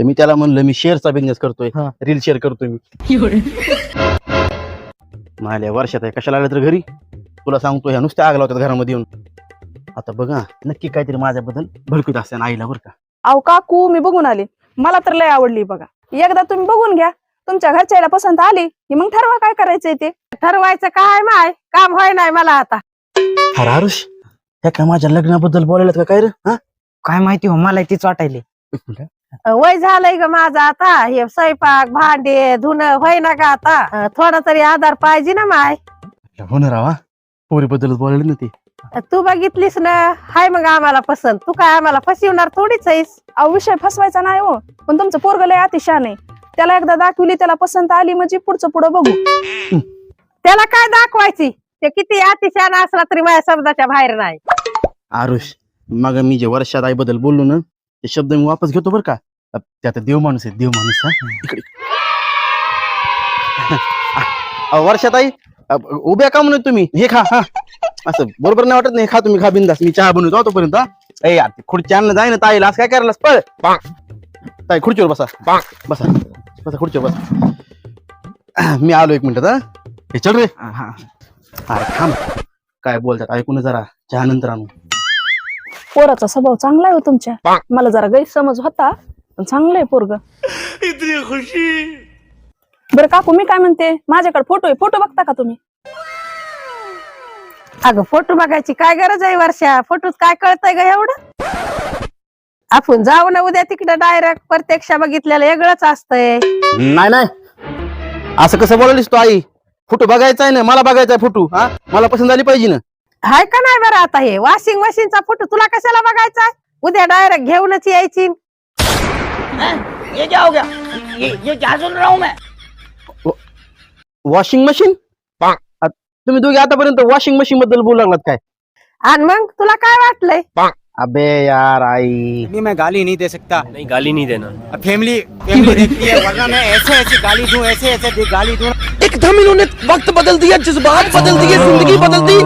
तर मी त्याला म्हणलं मी शेअरचा बिझनेस करतोय, रील शेअर करतोय मी. माझ्या वर्षात आहे कशाला आलं तर घरी तुला सांगतो, ह्या नुसत्या आग लावतात घरामध्ये येऊन. आता बघा नक्की काहीतरी माझ्याबद्दल भडकत असते ना आईला, बरं का. अहो काकू मी बघून आले, मला तर लय आवडली बघा. एकदा तुम्ही बघून घ्या, तुमच्या घरच्याला पसंत आली की मग ठरवा काय करायचंय ते. ठरवायचं काय माय काम होय नाही मला आता. अरे आरुष, ह्या काय माझ्या लग्नाबद्दल बोलायला का काय रे? काय माहिती हो, मला तीच वाटायली. वय झालंय ग माझं आता, हे स्वयंपाक भांडे धुणं होय ना का आता. थोडा तरी आधार पाहिजे ना माय. हो ना रावा, पोरीबद्दलच बोलायला ना ते. तू बघितलीस ना, हाय मग आम्हाला पसंत. तू काय आम्हाला फसवणार थोडीच आहेस. अहो विषय फसवायचा नाही हो, पण तुमचं पोरग लय अतिशहाण आहे. त्याला एकदा दाखवली, त्याला पसंत आली म्हणजे पुढचं पुढं बघू. त्याला काय दाखवायची, ते किती अतिशहाण असला तरी माझ्या शब्दाच्या बाहेर नाही. आरुष, मग मी जे वर्षात आईबद्दल बोललो ना, ते शब्द मी वापस घेतो बरं का. ते आता देव माणूस आहे, देव माणूस. इकडे वर्षात आई उभ्या का म्हणत तुम्ही, हे खा. हा असं बरोबर नाही वाटत नाही, खा तुम्ही, खा बिंदास. मी चहा बनवतो तोपर्यंत. ए यार खुर्ची आणलं जाय ना ताईला, असं काय करायला पळ. ताई खुर्चीवर बसा, बसा बसा खुर्चीवर बसा. मी आलो 1 मिनिटात. हे चल रे. अरे थांब, काय बोलतात ऐकून जरा, चहा नंतर आणू. पोराचा स्वभाव चांगला आहे हो तुमच्या. मला जरा गैरसमज होता, पण चांगलं आहे पोरग. बरं काकू मी काय म्हणते, माझ्याकडे फोटो आहे, फोटो बघता का तुम्ही? अगं फोटो बघायची काय गरज आहे वर्षा, फोटोत काय कळतंय ग एवढं. आपण जाऊ ना उद्या तिकडे, डायरेक्ट प्रत्यक्ष बघितलेलं वेगळंच असतंय. नाही नाही, असं कसं बोलालीस तू आई? फोटो बघायचा आहे ना, मला बघायचा आहे फोटो. हा मला पसंत आली पाहिजे ना. हाय का नाही बरं आता हे वॉशिंग मशीनचा फोटो तुला कशाला बघायचा? उद्या डायरेक्ट घेऊनच यायची. ये क्या हो गया? ये क्या सुन रहा हूँ मैं? Washing machine? तुम्ही दोघे आतापर्यंत वॉशिंग मशीन बद्दल बोलू लागलात काय? आणि मग तुला काय वाटलंय? अबे यार आई, नहीं मैं गाली नहीं दे सकता. नहीं गाली नहीं देना. अब फैमिली देखती है, वरना मैं ऐसे ऐसे गाली दूं, ऐसे ऐसे गाली दूं. एकदम इन्होंने वक्त बदल दिया, जज्बात बदल दिए, जिंदगी बदल दी.